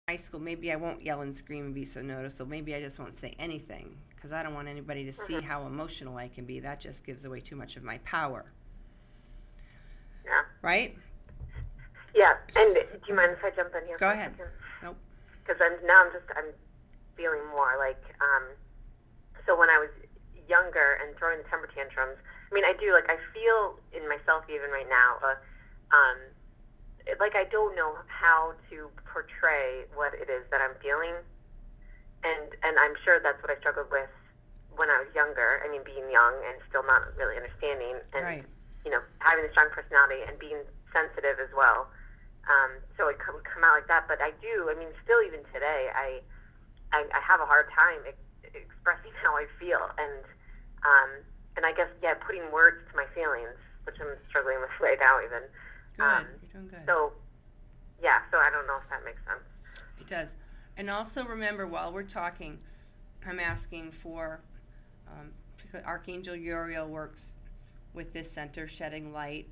high school, maybe I won't yell and scream and be so noticeable. Maybe I just won't say anything because I don't want anybody to see how emotional I can be. That just gives away too much of my power. Yeah. Right? Yeah. And do you mind if I jump in here? Go ahead. Nope. Because I'm feeling more like, so when I was younger and throwing the temper tantrums, I mean, I feel in myself even right now, like I don't know how to portray what it is that I'm feeling, and I'm sure that's what I struggled with when I was younger. I mean, being young and still not really understanding, and right. Having a strong personality and being sensitive as well. So it would come out like that. But I do. I mean, still even today, I have a hard time expressing how I feel, and I guess putting words to my feelings, which I'm struggling with right now even. Good. You're doing good. So I don't know if that makes sense. It does. And also remember, while we're talking, I'm asking for, Archangel Uriel works with this center, shedding light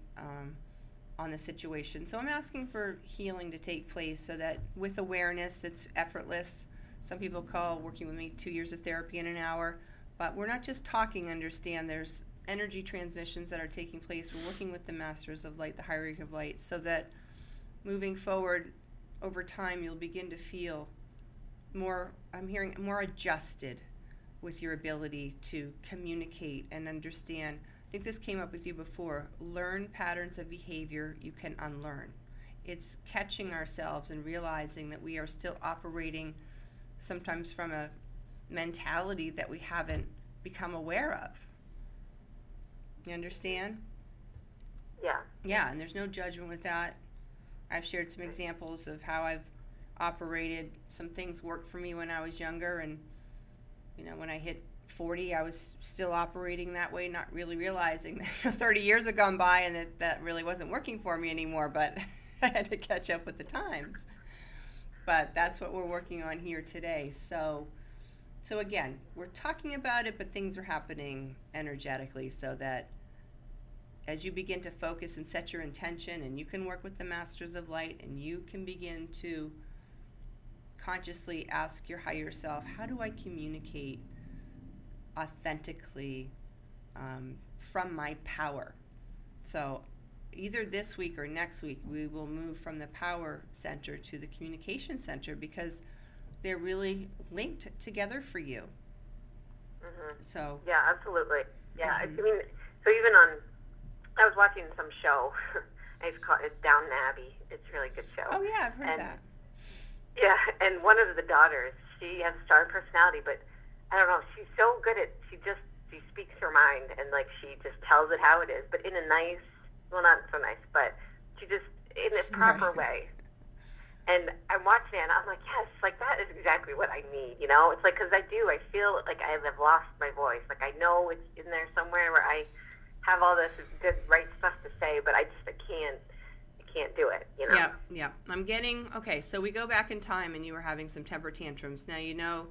on the situation. So I'm asking for healing to take place so that with awareness, it's effortless. Some people call working with me 2 years of therapy in an hour. But we're not just talking, understand there's energy transmissions that are taking place. We're working with the masters of light, the hierarchy of light, so that moving forward over time, you'll begin to feel more, I'm hearing, more adjusted with your ability to communicate and understand. I think this came up with you before. Learn patterns of behavior you can unlearn. It's catching ourselves and realizing that we are still operating sometimes from a mentality that we haven't become aware of. You understand? Yeah. Yeah, and there's no judgment with that. I've shared some examples of how I've operated. Some things worked for me when I was younger, and when I hit 40, I was still operating that way, not really realizing that 30 years had gone by and that really wasn't working for me anymore, but I had to catch up with the times. But that's what we're working on here today. So again, we're talking about it, but things are happening energetically so that as you begin to focus and set your intention, and you can work with the masters of light, and you can begin to consciously ask your higher self, how do I communicate authentically from my power? So either this week or next week, we will move from the power center to the communication center because they're really linked together for you. Mm-hmm. So yeah, absolutely. Yeah, I mean, so even I was watching some show. I used to call it Downton Abbey. It's a really good show. Oh yeah, I've heard that. Yeah, and one of the daughters, she has a strong personality, but I don't know, she's so good at, she speaks her mind, and like she just tells it how it is, but in a nice, well, not so nice, but she just, in a proper way. And I'm watching it, and I'm like, yes, like that is exactly what I need, It's like, because I feel like I have lost my voice. Like I know it's in there somewhere where I have all this good, right stuff to say, but I can't do it, Yeah. I'm getting, okay, so we go back in time and you were having some temper tantrums. Now,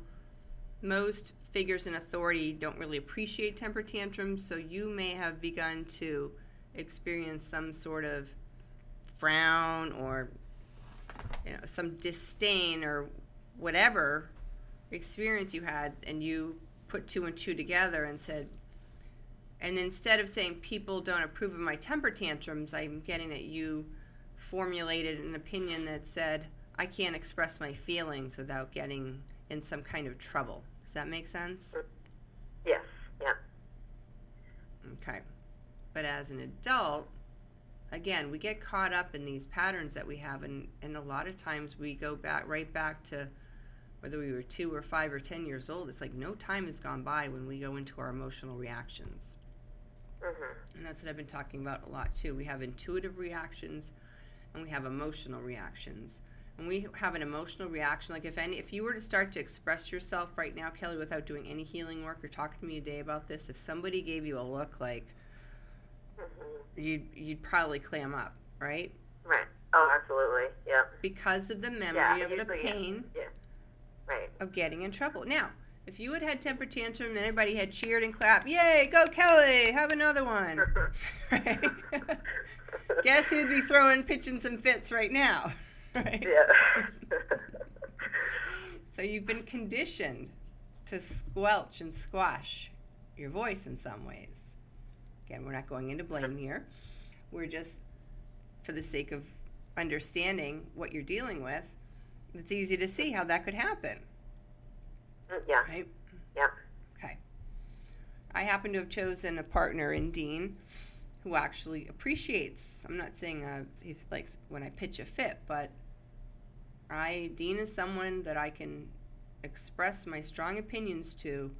most figures in authority don't really appreciate temper tantrums, so you may have begun to experience some sort of frown or some disdain or whatever experience you had, and you put two and two together and said, and instead of saying people don't approve of my temper tantrums, I'm getting that you formulated an opinion that said I can't express my feelings without getting in some kind of trouble. Does that make sense? Yes. Yeah. Okay. But as an adult, again, we get caught up in these patterns that we have, and a lot of times we go right back to whether we were 2 or 5 or 10 years old. It's like no time has gone by when we go into our emotional reactions. Mm-hmm. And that's what I've been talking about a lot too. We have intuitive reactions and we have emotional reactions. When we have an emotional reaction, like if you were to start to express yourself right now, Kelly, without doing any healing work or talking to me today about this, if somebody gave you a look like, you'd probably clam up, right? Right. Oh, absolutely. Yeah. Because of the memory of the pain right. of getting in trouble. Now, if you had temper tantrum and everybody had cheered and clapped, yay, go Kelly, have another one. Right? Guess who'd be pitching some fits right now? Right? Yeah. So you've been conditioned to squelch and squash your voice in some ways. Again, we're not going into blame here. We're just, for the sake of understanding what you're dealing with, it's easy to see how that could happen. Yeah. Right? Yeah. Okay. I happen to have chosen a partner in Dean who actually appreciates, I'm not saying he likes when I pitch a fit, but Dean is someone that I can express my strong opinions to,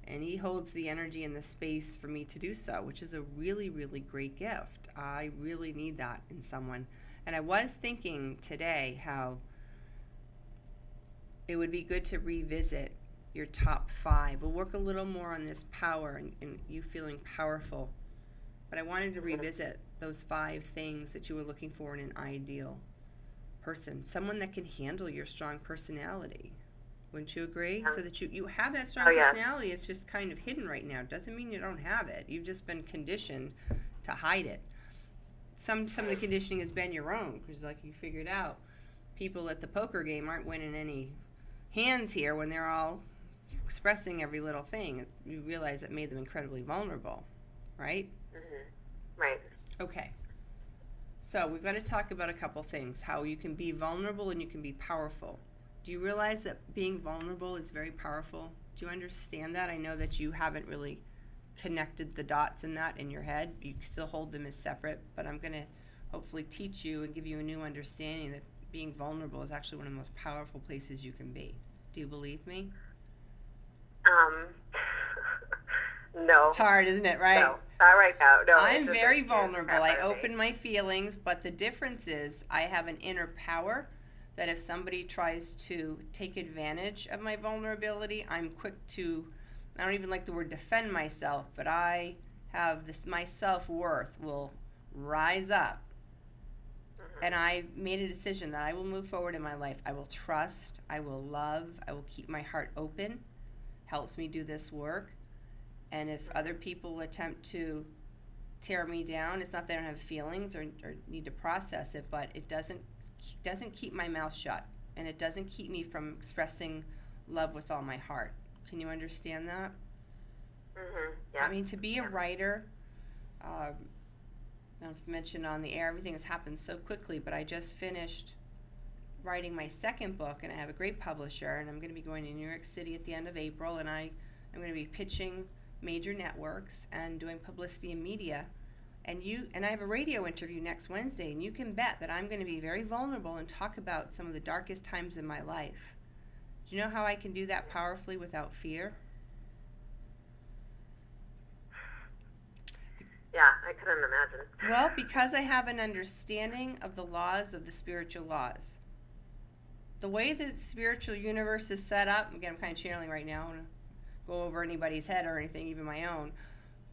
and he holds the energy and the space for me to do so, which is a really, really great gift. I really need that in someone. And I was thinking today how it would be good to revisit your top 5. We'll work a little more on this power and you feeling powerful. But I wanted to revisit those 5 things that you were looking for in an ideal person. Someone that can handle your strong personality. Wouldn't you agree? So that you have that strong personality. It's just kind of hidden right now. Doesn't mean you don't have it. You've just been conditioned to hide it. Some of the conditioning has been your own, because like you figured out, people at the poker game aren't winning any hands here when they're all expressing every little thing. You realize it made them incredibly vulnerable, right? Mm-hmm. Right. Okay. So we've got to talk about a couple things, how you can be vulnerable and you can be powerful. Do you realize that being vulnerable is very powerful? Do you understand that? I know that you haven't really connected the dots in that in your head. You still hold them as separate, but I'm going to hopefully teach you and give you a new understanding that being vulnerable is actually one of the most powerful places you can be. Do you believe me? No. It's hard, isn't it, right? No, not right now. No. I'm very vulnerable. I open my feelings, but the difference is I have an inner power that if somebody tries to take advantage of my vulnerability, I'm quick to, I don't even like the word defend myself, but I have this, my self-worth will rise up. And I made a decision that I will move forward in my life. I will trust, I will love, I will keep my heart open. Helps me do this work. And if other people attempt to tear me down, it's not that I don't have feelings or need to process it, but it doesn't keep my mouth shut, and it doesn't keep me from expressing love with all my heart. Can you understand that? Mm-hmm. Yeah. I mean, to be a writer, I've mentioned on the air, everything has happened so quickly, but I just finished writing my second book, and I have a great publisher, and I'm going to be going to New York City at the end of April, and I'm going to be pitching major networks and doing publicity and media. And I have a radio interview next Wednesday, and you can bet that I'm going to be very vulnerable and talk about some of the darkest times in my life. Do you know how I can do that powerfully without fear? Yeah, I couldn't imagine. Well, because I have an understanding of the laws of the spiritual laws. The way the spiritual universe is set up, again, I'm kind of channeling right now. I don't want to go over anybody's head or anything, even my own.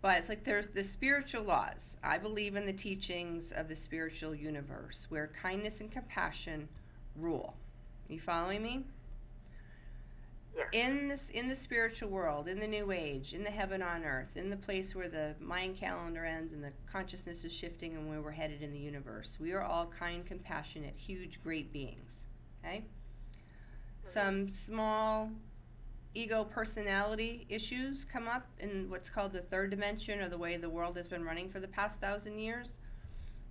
But it's like there's the spiritual laws. I believe in the teachings of the spiritual universe where kindness and compassion rule. You following me? Yes. In the spiritual world, in the new age, in the heaven on earth, in the place where the Mayan calendar ends and the consciousness is shifting and where we're headed in the universe, we are all kind, compassionate, huge, great beings. Okay? Some small ego personality issues come up in what's called the third dimension, or the way the world has been running for the past 1,000 years.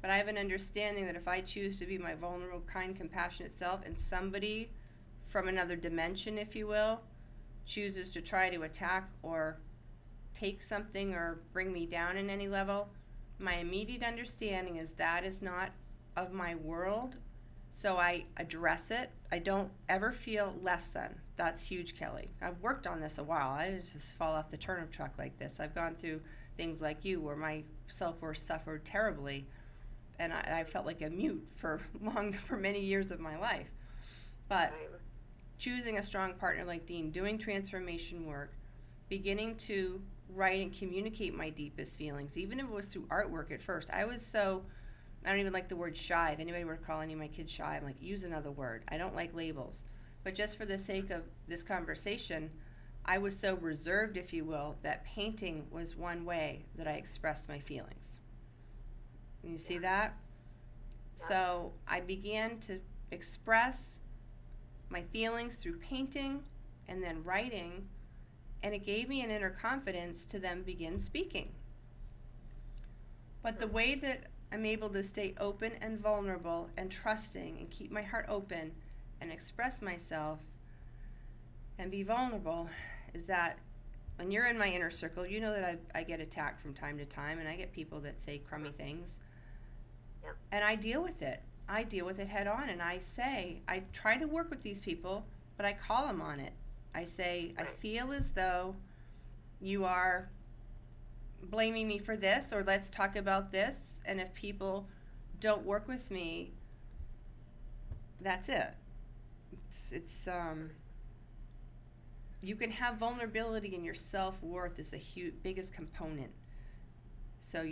But I have an understanding that if I choose to be my vulnerable, kind, compassionate self, and somebody from another dimension, if you will, chooses to try to attack or take something or bring me down in any level, my immediate understanding is that is not of my world. So I address it. I don't ever feel less than. That's huge, Kelly. I've worked on this a while. I didn't just fall off the turnip truck like this. I've gone through things like you where my self-worth suffered terribly, and I felt like a mute for many years of my life. But choosing a strong partner like Dean, doing transformation work, beginning to write and communicate my deepest feelings, even if it was through artwork at first. I don't even like the word shy. If anybody were to call any of my kids shy, I'm like, use another word. I don't like labels. But just for the sake of this conversation, I was so reserved, if you will, that painting was one way that I expressed my feelings. You see that? So I began to express my feelings through painting and then writing, and it gave me an inner confidence to then begin speaking. But the way that I'm able to stay open and vulnerable and trusting and keep my heart open and express myself and be vulnerable is that when you're in my inner circle, you know that I get attacked from time to time, and I get people that say crummy things. Yep. And I deal with it. I deal with it head on, and I try to work with these people, but I call them on it. I say, I feel as though you are blaming me for this, or let's talk about this, and if people don't work with me, that's it. It's you can have vulnerability in your self-worth is the biggest component. So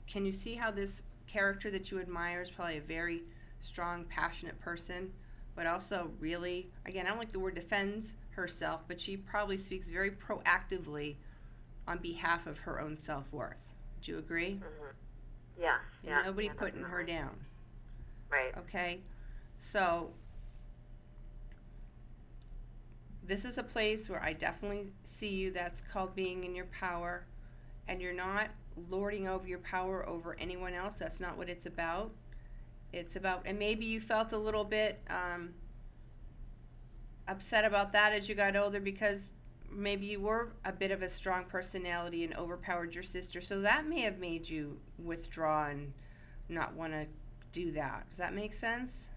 can you see how this character that you admire is probably a very strong, passionate person, but also really, again, I don't like the word defends herself, but she probably speaks very proactively on behalf of her own self-worth. Would you agree? Mm-hmm. Yeah. Yeah. Nobody putting her down. Right. Okay? So this is a place where I definitely see you. That's called being in your power. And you're not lording over your power over anyone else. That's not what it's about. It's about, and maybe you felt a little bit upset about that as you got older because maybe you were a bit of a strong personality and overpowered your sister. So that may have made you withdraw and not want to do that. Does that make sense?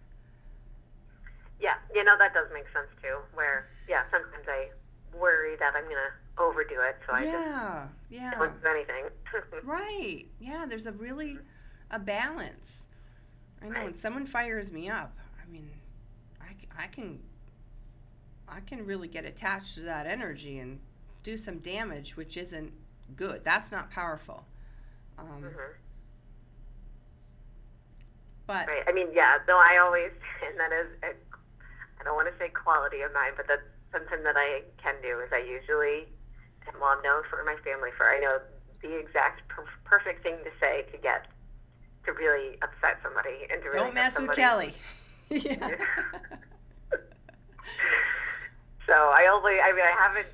Yeah, that does make sense too. Where, sometimes I worry that I'm going to overdo it, so I just don't do anything. Right. Yeah, there's a balance. I know when someone fires me up, I mean, I can really get attached to that energy and do some damage, which isn't good. That's not powerful. But right. I mean, though I always, and that is, I don't want to say quality of mine, but that's something that I can do is I usually, and well, I'm known for my family for, I know the exact perfect thing to say to really upset somebody and to really don't mess with Kelly. Yeah. So I haven't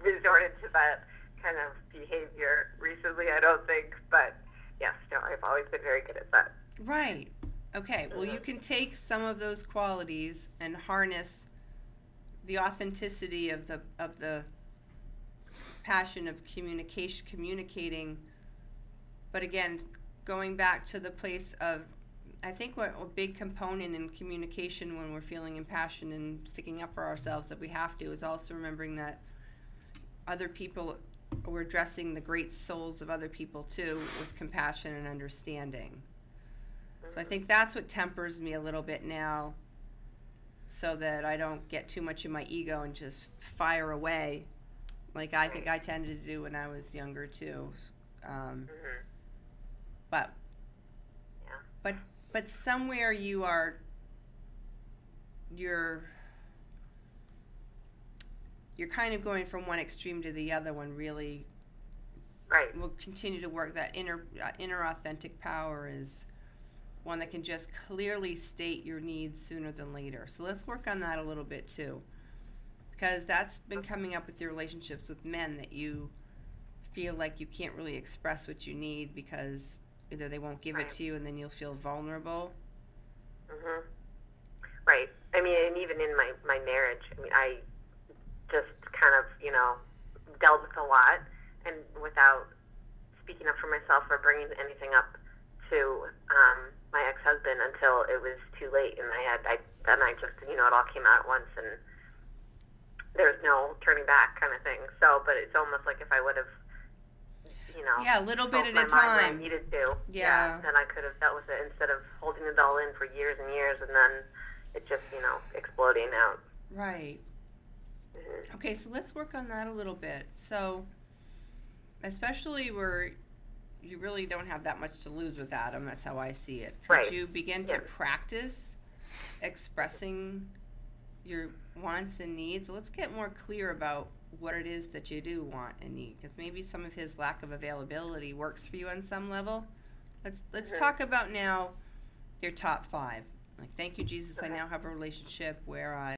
resorted to that kind of behavior recently, I don't think, but yes, no, I've always been very good at that. Right. Okay. Well, you can take some of those qualities and harness the authenticity of the passion of communicating. But again, going back to the place of, I think what a big component in communication when we're feeling impassioned and sticking up for ourselves that we have to is also remembering that other people, we're addressing the great souls of other people too with compassion and understanding. So I think that's what tempers me a little bit now, so that I don't get too much in my ego and just fire away like I think I tended to do when I was younger too. But somewhere you're kind of going from one extreme to the other one. Really, right. We'll continue to work that inner authentic power is one that can just clearly state your needs sooner than later. So let's work on that a little bit too, because that's been coming up with your relationships with men, that you feel like you can't really express what you need because either they won't give it to you and then you'll feel vulnerable. Right. I mean, and even in my marriage, I mean, I just kind of, dealt with a lot, and without speaking up for myself or bringing anything up to my ex-husband until it was too late, and then I just, it all came out at once, and there's no turning back kind of thing. So, but it's almost like if I would have, a little bit at a I time. needed to. Yeah. Then I could have dealt with it instead of holding it all in for years and years, and then it just, exploding out. Right. Okay, so let's work on that a little bit. So, especially where you really don't have that much to lose with Adam, that's how I see it. Could you begin to practice expressing your wants and needs? Let's get more clear about what it is that you do want and need, because maybe some of his lack of availability works for you on some level. Let's talk about now your top 5. Like, thank you, Jesus, I now have a relationship where I